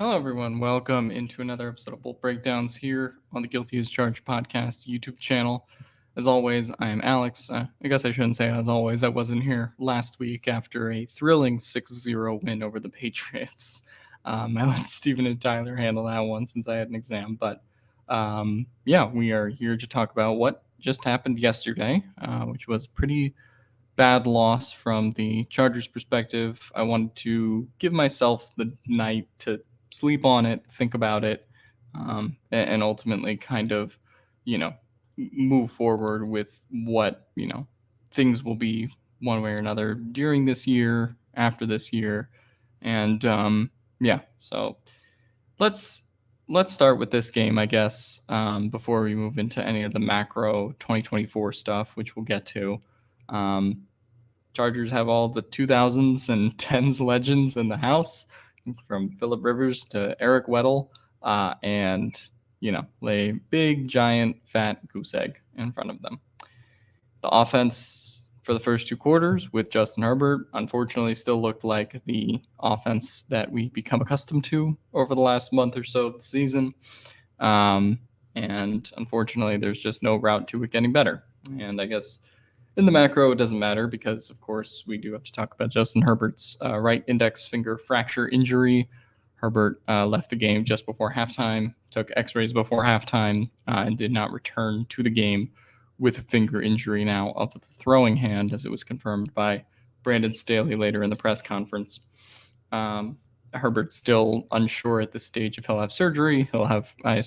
Hello, everyone. Welcome into another episode of Bolt Breakdowns here on the Guilty as Charged podcast YouTube channel. As always, I am Alex. I guess I shouldn't say as always. I wasn't here last week after a thrilling 6-0 win over the Patriots. I let Steven and Tyler handle that one since I had an exam. But yeah, we are here to talk about what just happened yesterday, which was pretty bad loss from the Chargers' perspective. I wanted to give myself the night to sleep on it, think about it, and ultimately kind of, move forward with what, things will be one way or another during this year, after this year. And yeah, so let's let's start with this game, I guess, before we move into any of the macro 2024 stuff, which we'll get to. Um, Chargers have all the 2000s and 10s legends in the house, from Phillip Rivers to Eric Weddle, and lay big, giant, fat goose egg in front of them. The offense for the first two quarters with Justin Herbert, unfortunately, still looked like the offense that we've become accustomed to over the last month or so of the season. And unfortunately, there's just no route to it getting better. And I guess in the macro, it doesn't matter because, of course, we do have to talk about Justin Herbert's right index finger fracture injury. Herbert left the game just before halftime, took x-rays before halftime, and did not return to the game with a finger injury now of the throwing hand, as it was confirmed by Brandon Staley later in the press conference. Herbert's still unsure at this stage if he'll have surgery. He'll have, I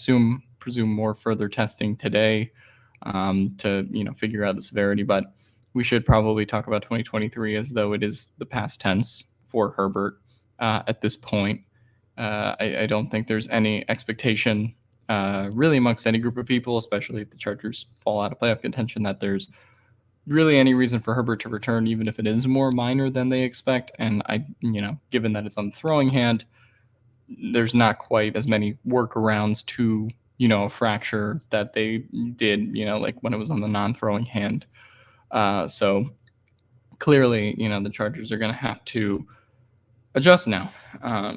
presume more further testing today to figure out the severity. But we should probably talk about 2023 as though it is the past tense for Herbert at this point. I don't think there's any expectation really amongst any group of people, especially if the Chargers fall out of playoff contention, that there's really any reason for Herbert to return, even if it is more minor than they expect. And given that it's on the throwing hand, there's not quite as many workarounds to a fracture that they did, like when it was on the non-throwing hand. So clearly, the Chargers are going to have to adjust now.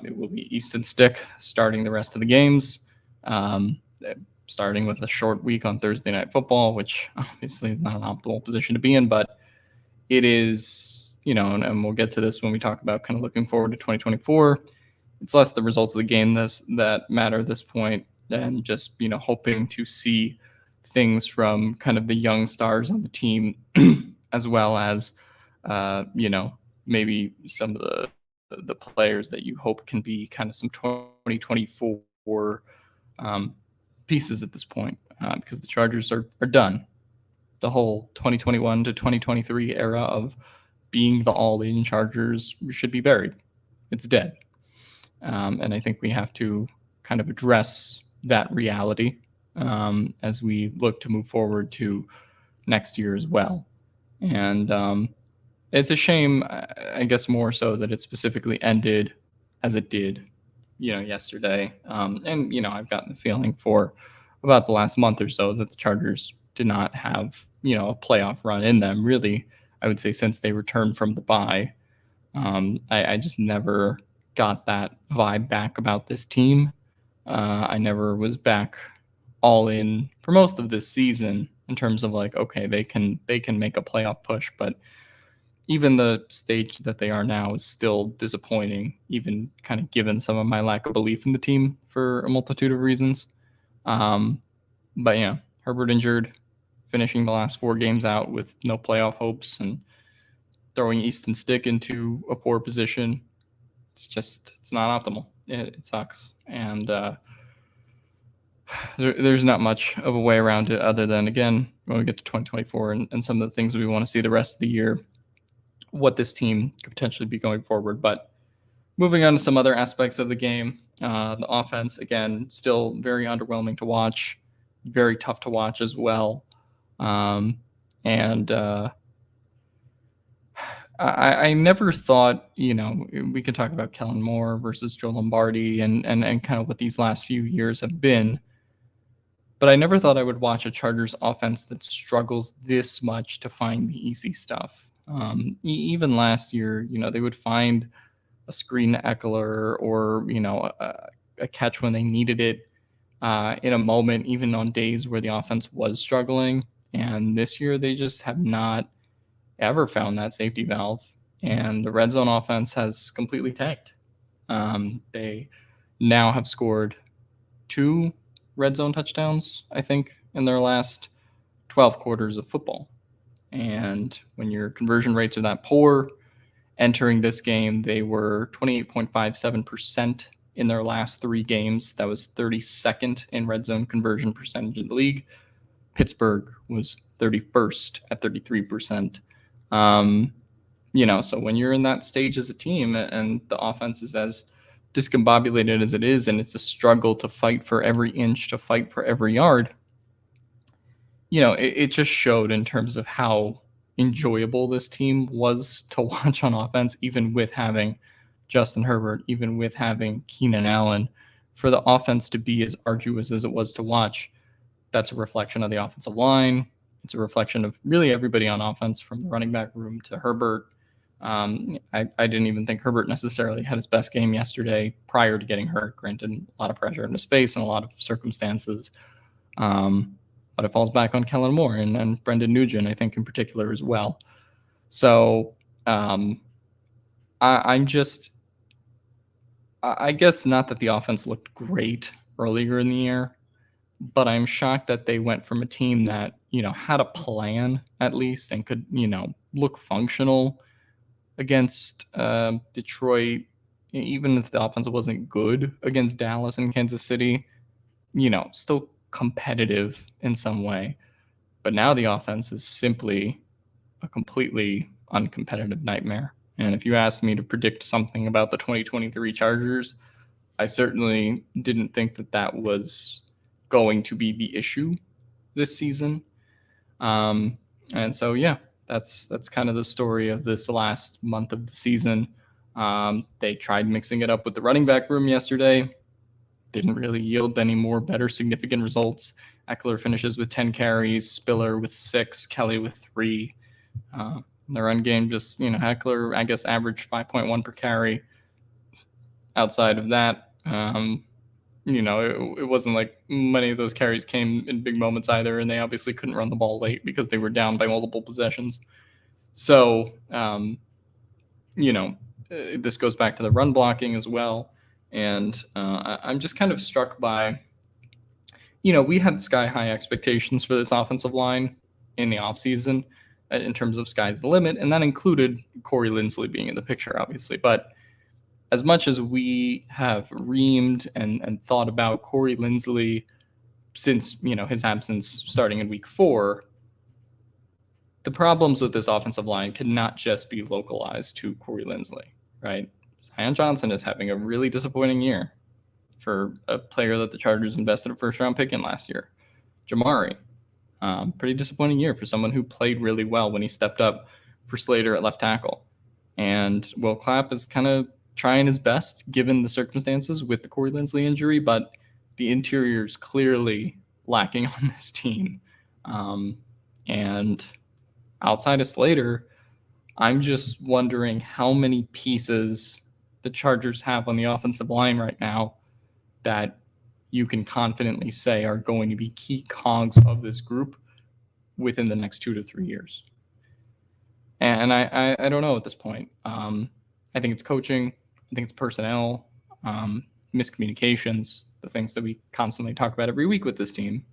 It will be Easton Stick starting the rest of the games, starting with a short week on Thursday Night Football, which obviously is not an optimal position to be in, but it is, and we'll get to this when we talk about kind of looking forward to 2024. It's less the results of the game that matter at this point than just, hoping to see things from kind of the young stars on the team, as well as, maybe some of the players that you hope can be kind of some 2024 pieces at this point, because the Chargers are done. The whole 2021 to 2023 era of being the all-in Chargers should be buried. It's dead. And I think we have to kind of address that reality as we look to move forward to next year as well. And it's a shame, I guess, more so that it specifically ended as it did, yesterday. And I've gotten the feeling for about the last month or so that the Chargers did not have, a playoff run in them, really, I would say, since they returned from the bye. I just never got that vibe back about this team. I never was back all in for most of this season in terms of like, okay, they can make a playoff push, but even the stage that they are now is still disappointing, even kind of given some of my lack of belief in the team for a multitude of reasons. But yeah, Herbert injured, finishing the last 4 games out with no playoff hopes, and throwing Easton Stick into a poor position. It's not optimal. It sucks. And there's not much of a way around it other than, again, when we get to 2024 and some of the things we want to see the rest of the year, what this team could potentially be going forward. But moving on to some other aspects of the game, the offense, again, still very underwhelming to watch, very tough to watch as well. And I never thought, we could talk about Kellen Moore versus Joe Lombardi and kind of what these last few years have been. But I never thought I would watch a Chargers offense that struggles this much to find the easy stuff. Even last year, they would find a screen to Eckler or, a catch when they needed it in a moment, even on days where the offense was struggling. And this year, they just have not ever found that safety valve. And the red zone offense has completely tanked. They now have scored 2 red zone touchdowns, I think, in their last 12 quarters of football. And when your conversion rates are that poor, entering this game, they were 28.57% in their last 3 games. That was 32nd in red zone conversion percentage in the league. Pittsburgh was 31st at 33%. So when you're in that stage as a team and the offense is as discombobulated as it is, and it's a struggle to fight for every inch, to fight for every yard, it just showed in terms of how enjoyable this team was to watch on offense, even with having Justin Herbert, even with having Keenan Allen. For the offense to be as arduous as it was to watch, that's a reflection of the offensive line. It's a reflection of really everybody on offense, from the running back room to Herbert. I didn't even think Herbert necessarily had his best game yesterday prior to getting hurt. Granted, a lot of pressure in his face and a lot of circumstances. But it falls back on Kellen Moore and Brendan Nugent, I think, in particular as well. So I guess not that the offense looked great earlier in the year, but I'm shocked that they went from a team that, had a plan at least and could, look functional against Detroit, even if the offense wasn't good against Dallas and Kansas City, still competitive in some way. But now the offense is simply a completely uncompetitive nightmare. And if you asked me to predict something about the 2023 Chargers, I certainly didn't think that was going to be the issue this season. And so, yeah, that's kind of the story of this last month of the season. They tried mixing it up with the running back room yesterday. Didn't really yield any more better significant results. Eckler finishes with 10 carries, Spiller with 6, Kelly with 3. The run game just, Eckler, I guess, averaged 5.1 per carry. Outside of that, it wasn't like many of those carries came in big moments either, and they obviously couldn't run the ball late because they were down by multiple possessions. So, this goes back to the run blocking as well. And I'm just kind of struck by, we had sky-high expectations for this offensive line in the offseason in terms of sky's the limit, and that included Corey Linsley being in the picture, obviously. But as much as we have reamed and thought about Corey Linsley since, his absence starting in week 4, the problems with this offensive line cannot just be localized to Corey Linsley, right? Zion Johnson is having a really disappointing year for a player that the Chargers invested a first-round pick in last year. Jamari, pretty disappointing year for someone who played really well when he stepped up for Slater at left tackle. And Will Clapp is kind of trying his best given the circumstances with the Corey Linsley injury, but the interior is clearly lacking on this team. And outside of Slater, I'm just wondering how many pieces the Chargers have on the offensive line right now that you can confidently say are going to be key cogs of this group within the next 2 to 3 years. And I don't know at this point. I think it's coaching. I think it's personnel, miscommunications, the things that we constantly talk about every week with this team.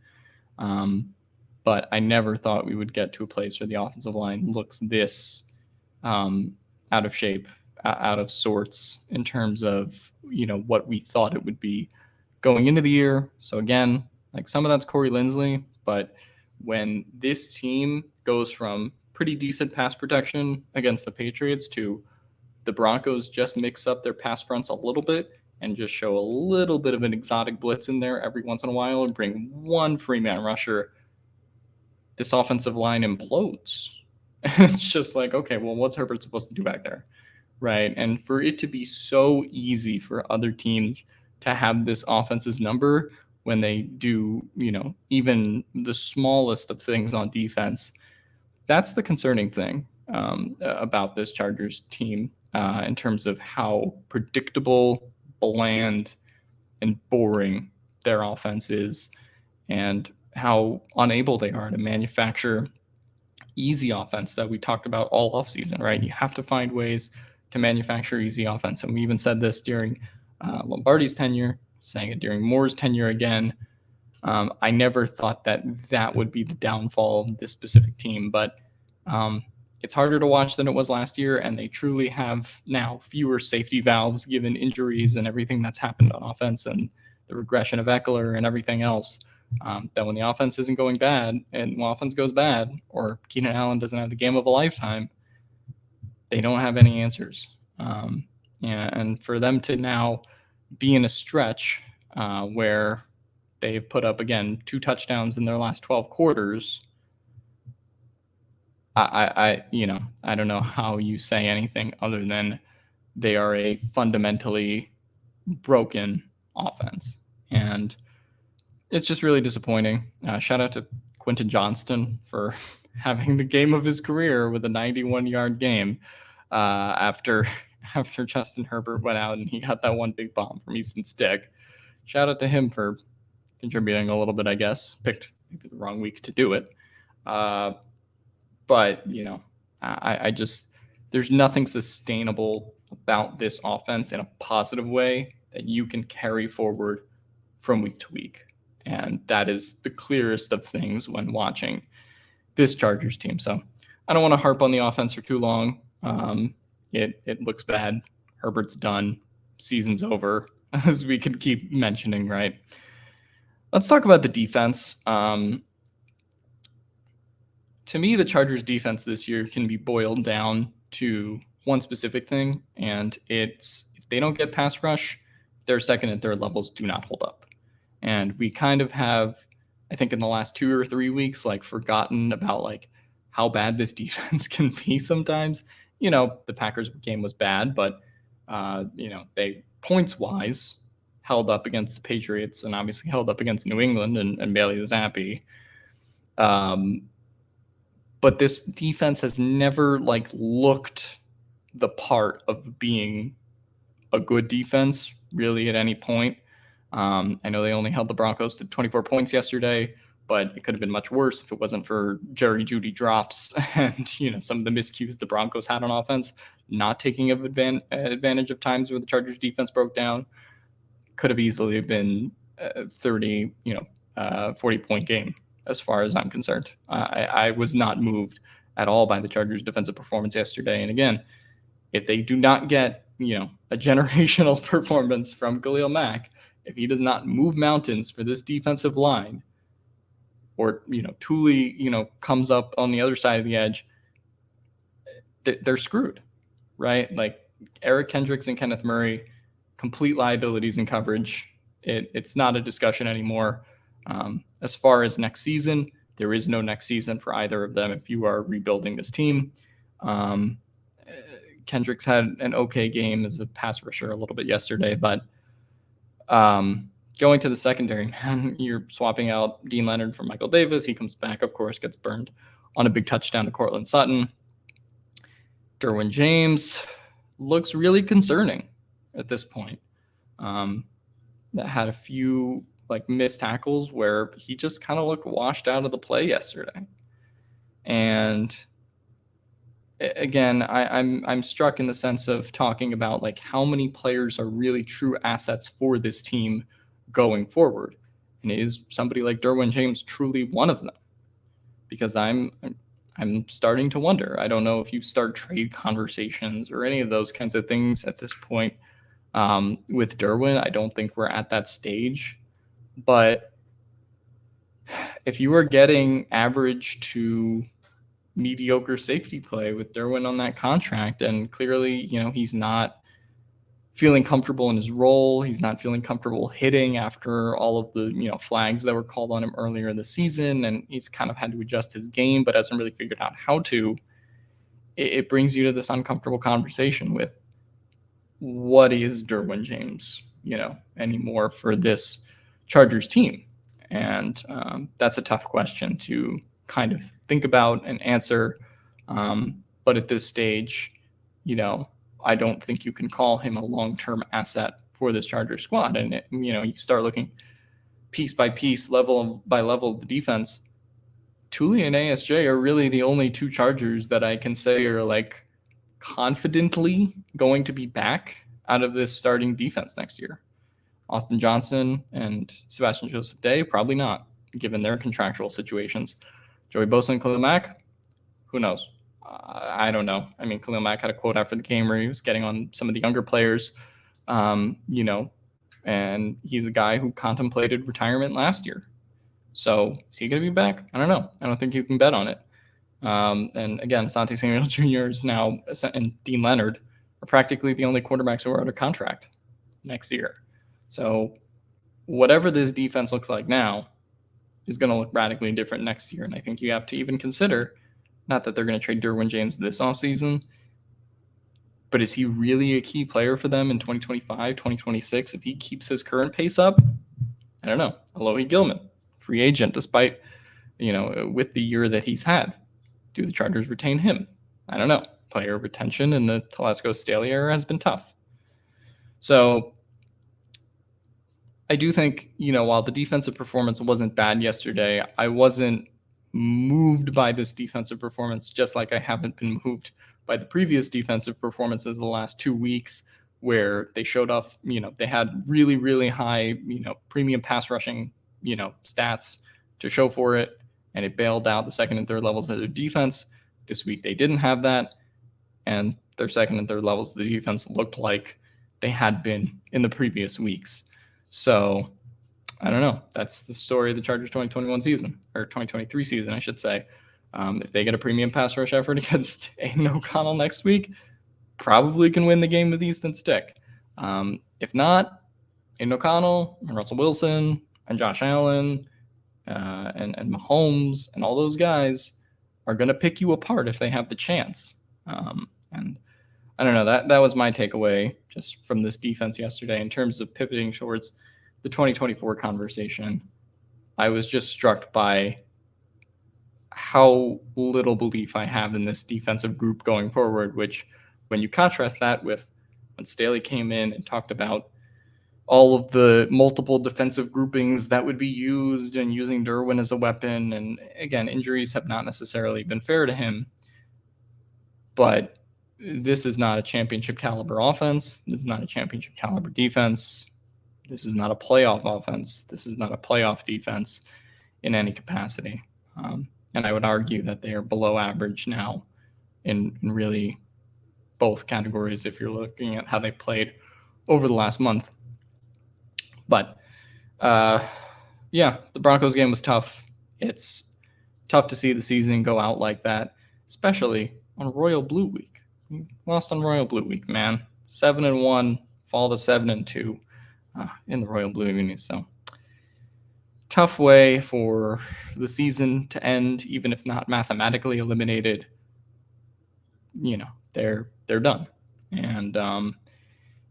But I never thought we would get to a place where the offensive line looks this out of shape, out of sorts in terms of, what we thought it would be going into the year. So again, like some of that's Corey Linsley, but when this team goes from pretty decent pass protection against the Patriots to the Broncos just mix up their pass fronts a little bit and just show a little bit of an exotic blitz in there every once in a while and bring one free man rusher, this offensive line implodes. And it's just like, okay, well, what's Herbert supposed to do back there? Right. And for it to be so easy for other teams to have this offense's number when they do, even the smallest of things on defense, that's the concerning thing about this Chargers team in terms of how predictable, bland, and boring their offense is, and how unable they are to manufacture easy offense that we talked about all offseason, right? You have to find ways to manufacture easy offense. And we even said this during Lombardi's tenure, saying it during Moore's tenure again. I never thought that would be the downfall of this specific team, but it's harder to watch than it was last year, and they truly have now fewer safety valves given injuries and everything that's happened on offense and the regression of Eckler and everything else. That when the offense isn't going bad and when offense goes bad, or Keenan Allen doesn't have the game of a lifetime, they don't have any answers. And for them to now be in a stretch where they've put up, again, 2 touchdowns in their last 12 quarters, I don't know how you say anything other than they are a fundamentally broken offense. And it's just really disappointing. Shout out to Quentin Johnston for having the game of his career with a 91-yard game after Justin Herbert went out and he got that one big bomb from Easton Stick. Shout out to him for contributing a little bit, I guess. Picked maybe the wrong week to do it. But, I just, there's nothing sustainable about this offense in a positive way that you can carry forward from week to week. And that is the clearest of things when watching this Chargers team. So I don't want to harp on the offense for too long. It looks bad. Herbert's done. Season's over, as we could keep mentioning, right? Let's talk about the defense. To me, the Chargers defense this year can be boiled down to one specific thing, and it's if they don't get pass rush, their second and third levels do not hold up. And we kind of have, I think in the last 2 or 3 weeks, forgotten about how bad this defense can be sometimes. The Packers game was bad, but they points wise held up against the Patriots and obviously held up against New England and Bailey Zappi. But this defense has never looked the part of being a good defense really at any point. I know they only held the Broncos to 24 points yesterday, but it could have been much worse if it wasn't for Jerry Jeudy drops and some of the miscues the Broncos had on offense, not taking advantage of times where the Chargers defense broke down. Could have easily been 30, 40-point game as far as I'm concerned. I was not moved at all by the Chargers defensive performance yesterday. And again, if they do not get, a generational performance from Khalil Mack, if he does not move mountains for this defensive line, or, Thule, comes up on the other side of the edge, they're screwed, right? Eric Kendricks and Kenneth Murray, complete liabilities in coverage. It's not a discussion anymore. As far as next season, there is no next season for either of them if you are rebuilding this team. Kendricks had an okay game as a pass rusher a little bit yesterday, but going to the secondary, man, you're swapping out Dean Leonard for Michael Davis. He comes back, of course, gets burned on a big touchdown to Cortland Sutton. Derwin James looks really concerning at this point. That had a few missed tackles where he just kind of looked washed out of the play yesterday. And again, I'm struck in the sense of talking about how many players are really true assets for this team going forward. And is somebody like Derwin James truly one of them? Because I'm starting to wonder. I don't know if you start trade conversations or any of those kinds of things at this point. With Derwin, I don't think we're at that stage. But if you are getting average to mediocre safety play with Derwin on that contract, and clearly, he's not feeling comfortable in his role. He's not feeling comfortable hitting after all of the, flags that were called on him earlier in the season. And he's kind of had to adjust his game, but hasn't really figured out how to. It brings you to this uncomfortable conversation with what is Derwin James, anymore for this Chargers team. And that's a tough question to kind of think about and answer. But at this stage, I don't think you can call him a long-term asset for this Chargers squad. And, you start looking piece by piece, level by level of the defense. Thule and ASJ are really the only two Chargers that I can say are like confidently going to be back out of this starting defense next year. Austin Johnson and Sebastian Joseph Day, probably not, given their contractual situations. Joey Bosa and Khalil Mack, who knows? I don't know. I mean, Khalil Mack had a quote after the game where he was getting on some of the younger players, and he's a guy who contemplated retirement last year. So is he going to be back? I don't know. I don't think you can bet on it. And again, Asante Samuel Jr. is now, and Dean Leonard are practically the only quarterbacks who are under contract next year. So whatever this defense looks like now is going to look radically different next year. And I think you have to even consider, not that they're going to trade Derwin James this offseason, but is he really a key player for them in 2025, 2026? If he keeps his current pace up, I don't know. Alohi Gilman, free agent, despite, with the year that he's had. Do the Chargers retain him? I don't know. Player retention in the Telesco Staley era has been tough. So I do think, while the defensive performance wasn't bad yesterday, I wasn't moved by this defensive performance, just like I haven't been moved by the previous defensive performances the last 2 weeks, where they showed off, they had really, really high, premium pass rushing, stats to show for it, and it bailed out the second and third levels of their defense. This week they didn't have that, and their second and third levels of the defense looked like they had been in the previous weeks. So I don't know. That's the story of the Chargers 2021 season, or 2023 season, I should say. If they get a premium pass rush effort against Aiden O'Connell next week, probably can win the game with Easton Stick. If not, Aiden O'Connell and Russell Wilson and Josh Allen and Mahomes and all those guys are going to pick you apart if they have the chance. And I don't know, that was my takeaway just from this defense yesterday in terms of pivoting towards the 2024 conversation. I was just struck by how little belief I have in this defensive group going forward, which when you contrast that with when Staley came in and talked about all of the multiple defensive groupings that would be used and using Derwin as a weapon. And again, injuries have not necessarily been fair to him, but this is not a championship caliber offense. This is not a championship caliber defense. This is not a playoff offense. This is not a playoff defense in any capacity. And I would argue that they are below average now in really both categories if you're looking at how they played over the last month. But the Broncos game was tough. It's tough to see the season go out like that, especially on Royal Blue Week. We lost on Royal Blue Week, man. 7-1, fall to 7-2 in the Royal Blue Unis. So tough way for the season to end, even if not mathematically eliminated. They're done, and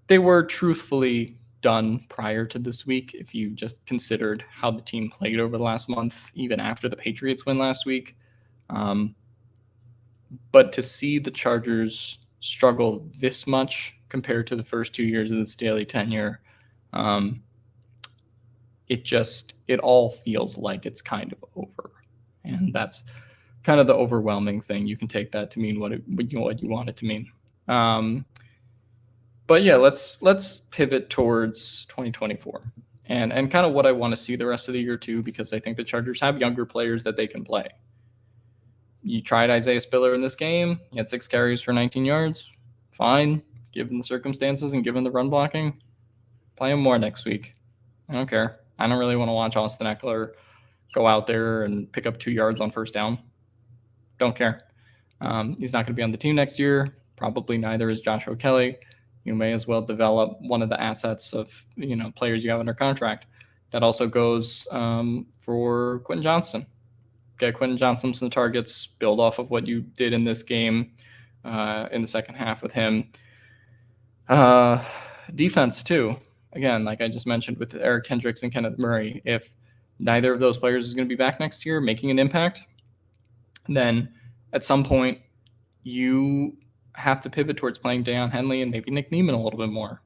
they were truthfully done prior to this week. If you just considered how the team played over the last month, even after the Patriots win last week. But to see the Chargers struggle this much compared to the first 2 years of the Staley tenure, it all feels like it's kind of over. And that's kind of the overwhelming thing. You can take that to mean what you want it to mean. But yeah, let's pivot towards 2024 and kind of what I want to see the rest of the year too, because I think the Chargers have younger players that they can play. You tried Isaiah Spiller in this game. He had 6 carries for 19 yards. Fine, given the circumstances and given the run blocking. Play him more next week. I don't care. I don't really want to watch Austin Eckler go out there and pick up 2 yards on first down. Don't care. He's not going to be on the team next year. Probably neither is Joshua Kelly. You may as well develop one of the assets of players you have under contract. That also goes for Quentin Johnston. Get Quentin Johnston some targets, build off of what you did in this game in the second half with him. Defense too. Again, like I just mentioned with Eric Kendricks and Kenneth Murray, if neither of those players is going to be back next year making an impact, then at some point you have to pivot towards playing Deion Henley and maybe Nick Niemann a little bit more.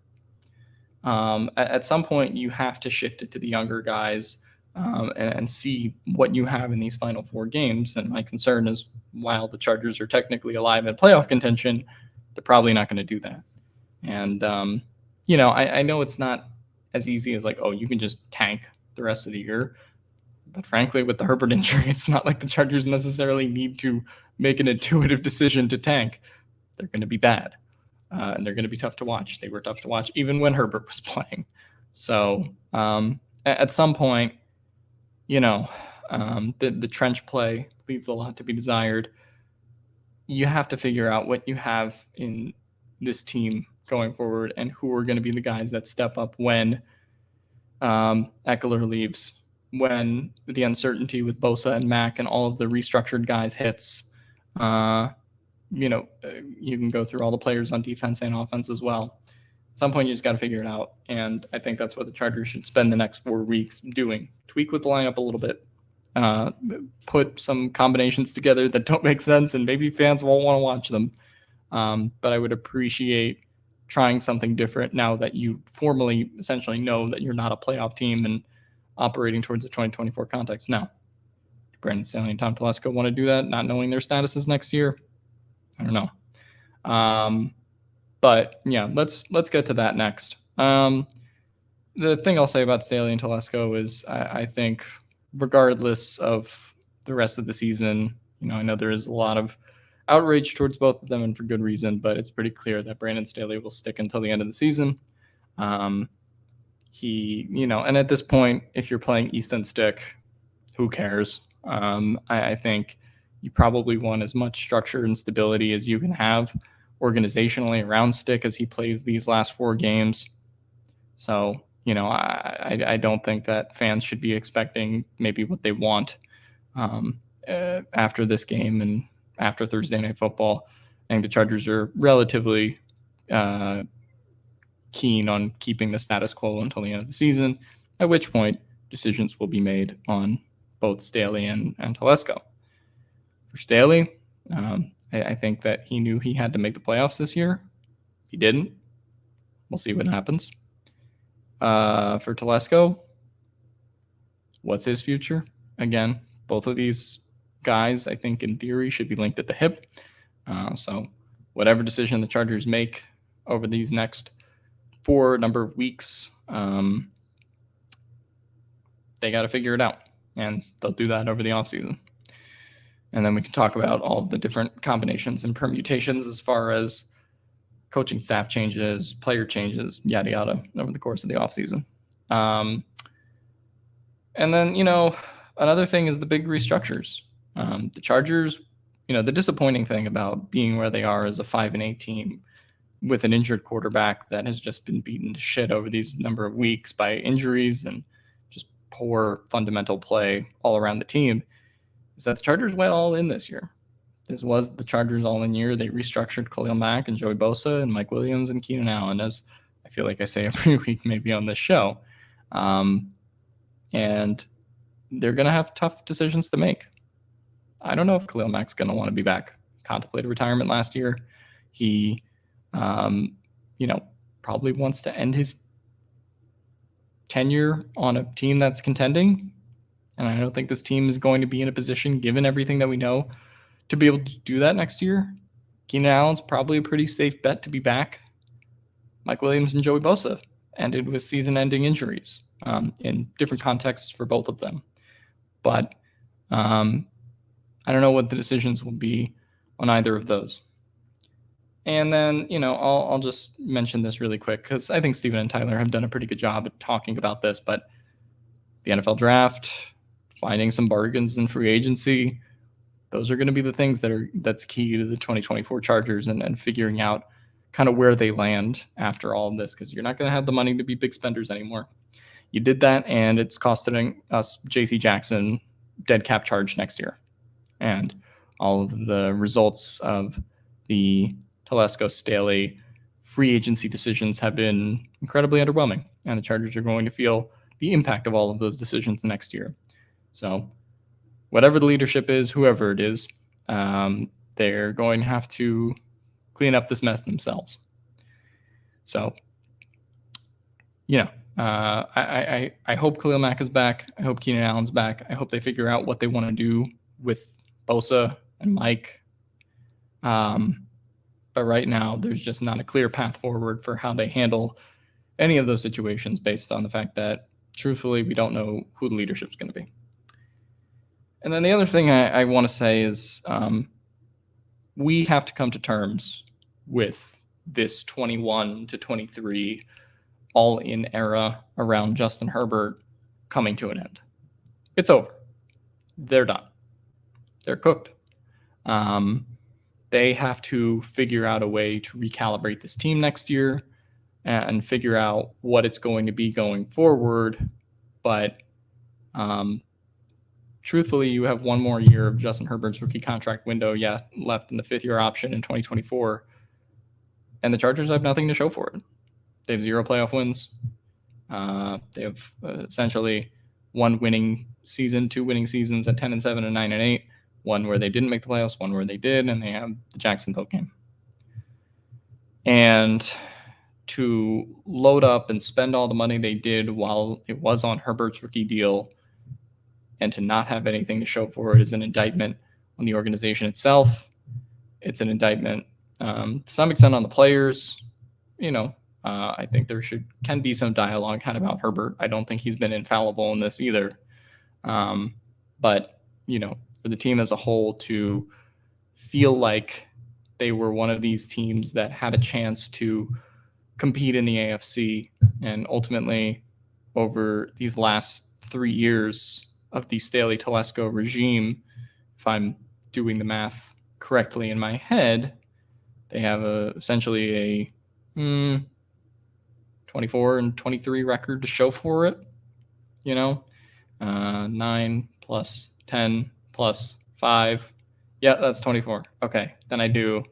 At some point, you have to shift it to the younger guys and see what you have in these final 4 games. And my concern is, while the Chargers are technically alive in playoff contention, they're probably not going to do that. And, I know it's not as easy as like, oh, you can just tank the rest of the year. But frankly, with the Herbert injury, it's not like the Chargers necessarily need to make an intuitive decision to tank. They're going to be bad. And they're going to be tough to watch. They were tough to watch even when Herbert was playing. So at some point, the trench play leaves a lot to be desired. You have to figure out what you have in this team going forward and who are going to be the guys that step up when Eckler leaves, when the uncertainty with Bosa and Mack and all of the restructured guys hits. You can go through all the players on defense and offense as well. At some point, you just got to figure it out. And I think that's what the Chargers should spend the next 4 weeks doing. Tweak with the lineup a little bit. Put some combinations together that don't make sense, and maybe fans won't want to watch them. But I would appreciate trying something different now that you formally essentially know that you're not a playoff team and operating towards the 2024 context. Now, do Brandon Staley and Tom Telesco want to do that, not knowing their statuses next year? I don't know. But yeah, let's get to that next. The thing I'll say about Staley and Telesco is I think regardless of the rest of the season, I know there is a lot of outrage towards both of them, and for good reason, but it's pretty clear that Brandon Staley will stick until the end of the season. And at this point, if you're playing Easton Stick, who cares? I think you probably want as much structure and stability as you can have organizationally around Stick as he plays these last 4 games. So, I don't think that fans should be expecting maybe what they want after this game and after Thursday Night Football. I think the Chargers are relatively keen on keeping the status quo until the end of the season, at which point decisions will be made on both Staley and Telesco. For Staley, I think that he knew he had to make the playoffs this year. He didn't. We'll see what happens. For Telesco, what's his future? Again, both of these guys, I think in theory, should be linked at the hip. So whatever decision the Chargers make over these next 4 number of weeks, they got to figure it out. And they'll do that over the offseason. And then we can talk about all of the different combinations and permutations as far as coaching staff changes, player changes, yada, yada, over the course of the offseason. And then, another thing is the big restructures. The Chargers, the disappointing thing about being where they are as a 5-8 team with an injured quarterback that has just been beaten to shit over these number of weeks by injuries and just poor fundamental play all around the team is that the Chargers went all in this year. This was the Chargers all-in year. They restructured Khalil Mack and Joey Bosa and Mike Williams and Keenan Allen, as I feel like I say every week maybe on this show. And they're going to have tough decisions to make. I don't know if Khalil Mack's going to want to be back. Contemplated retirement last year. He, probably wants to end his tenure on a team that's contending. And I don't think this team is going to be in a position, given everything that we know, to be able to do that next year. Keenan Allen's probably a pretty safe bet to be back. Mike Williams and Joey Bosa ended with season-ending injuries in different contexts for both of them. But I don't know what the decisions will be on either of those. And then, I'll just mention this really quick because I think Steven and Tyler have done a pretty good job at talking about this, but the NFL draft, finding some bargains in free agency, those are going to be the things that's key to the 2024 Chargers and figuring out kind of where they land after all of this, because you're not going to have the money to be big spenders anymore. You did that, and it's costing us J.C. Jackson dead cap charge next year. And all of the results of the Telesco Staley free agency decisions have been incredibly underwhelming, and the Chargers are going to feel the impact of all of those decisions next year. So whatever the leadership is, whoever it is, they're going to have to clean up this mess themselves. So I hope Khalil Mack is back. I hope Keenan Allen's back. I hope they figure out what they want to do with Bosa and Mike. But right now, there's just not a clear path forward for how they handle any of those situations based on the fact that, truthfully, we don't know who the leadership's going to be. And then the other thing I want to say is we have to come to terms with this 21 to 23 all-in era around Justin Herbert coming to an end. It's over. They're done. They're cooked. They have to figure out a way to recalibrate this team next year and figure out what it's going to be going forward. But truthfully, you have one more year of Justin Herbert's rookie contract window left in the fifth-year option in 2024. And the Chargers have nothing to show for it. They have 0 playoff wins. They have essentially 1 winning season, 2 winning seasons at 10-7 and 9-8. 1 where they didn't make the playoffs, 1 where they did, and they have the Jacksonville game. And to load up and spend all the money they did while it was on Herbert's rookie deal and to not have anything to show for it is an indictment on the organization itself. It's an indictment to some extent on the players. I think there can be some dialogue had about Herbert. I don't think he's been infallible in this either. But, for the team as a whole to feel like they were one of these teams that had a chance to compete in the AFC, and ultimately over these last 3 years of the Staley Telesco regime, if I'm doing the math correctly in my head, they have essentially a 24 and 23 record to show for it. 9 plus 10 plus 5. Yeah, that's 24. Okay, then I do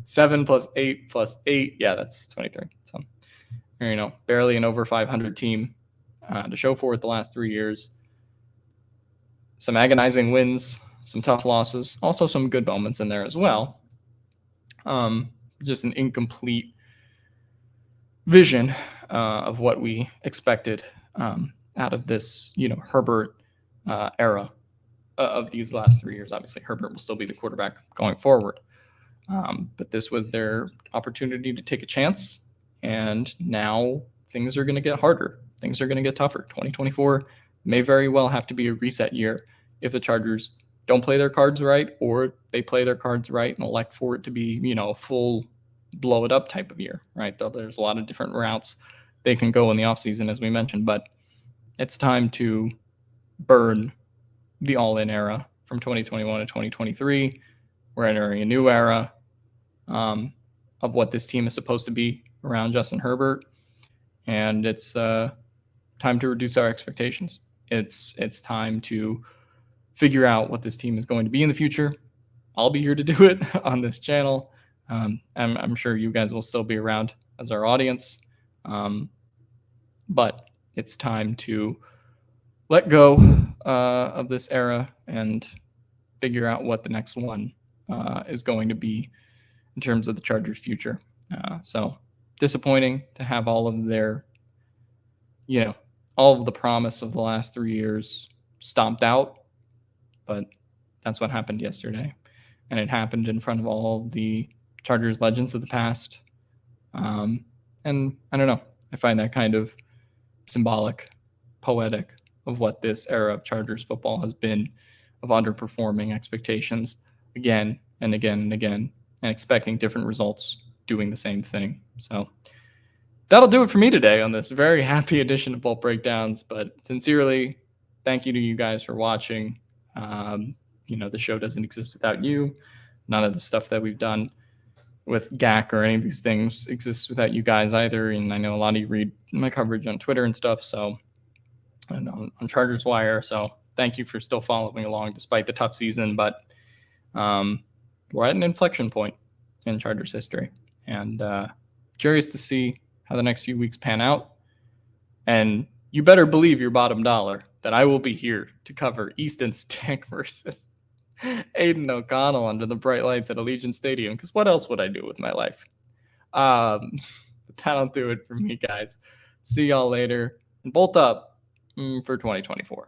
7 plus 8 plus 8. Yeah, that's 23. So, barely an over 500 team to show for it the last 3 years. Some agonizing wins, some tough losses, also some good moments in there as well. Just an incomplete vision of what we expected out of this, Herbert era of these last 3 years. Obviously, Herbert will still be the quarterback going forward. But this was their opportunity to take a chance. And now things are going to get harder. Things are going to get tougher. 2024 may very well have to be a reset year if the Chargers don't play their cards right, or they play their cards right and elect for it to be, a full blow it up type of year, right? Though there's a lot of different routes they can go in the offseason, as we mentioned, but it's time to burn the all-in era from 2021 to 2023. We're entering a new era of what this team is supposed to be around Justin Herbert, and it's time to reduce our expectations. It's time to figure out what this team is going to be in the future. I'll be here to do it on this channel. I'm sure you guys will still be around as our audience, but it's time to let go of this era and figure out what the next one is going to be in terms of the Chargers' future. So disappointing to have all of their, all of the promise of the last 3 years stomped out, but that's what happened yesterday. And it happened in front of all the Chargers legends of the past. And I don't know, I find that kind of symbolic, poetic of what this era of Chargers football has been, of underperforming expectations again and again and again, and expecting different results doing the same thing. So that'll do it for me today on this very happy edition of Bolt Breakdowns. But sincerely, thank you to you guys for watching. The show doesn't exist without you. None of the stuff that we've done with GAC or any of these things exists without you guys either. And I know a lot of you read my coverage on Twitter and stuff, and on Chargers Wire. So thank you for still following along despite the tough season. But we're at an inflection point in Chargers history, and curious to see how the next few weeks pan out. And you better believe your bottom dollar that I will be here to cover Easton Stick versus Aiden O'Connell under the bright lights at Allegiant Stadium, because what else would I do with my life? that'll do it for me, guys. See y'all later. And bolt up for 2024.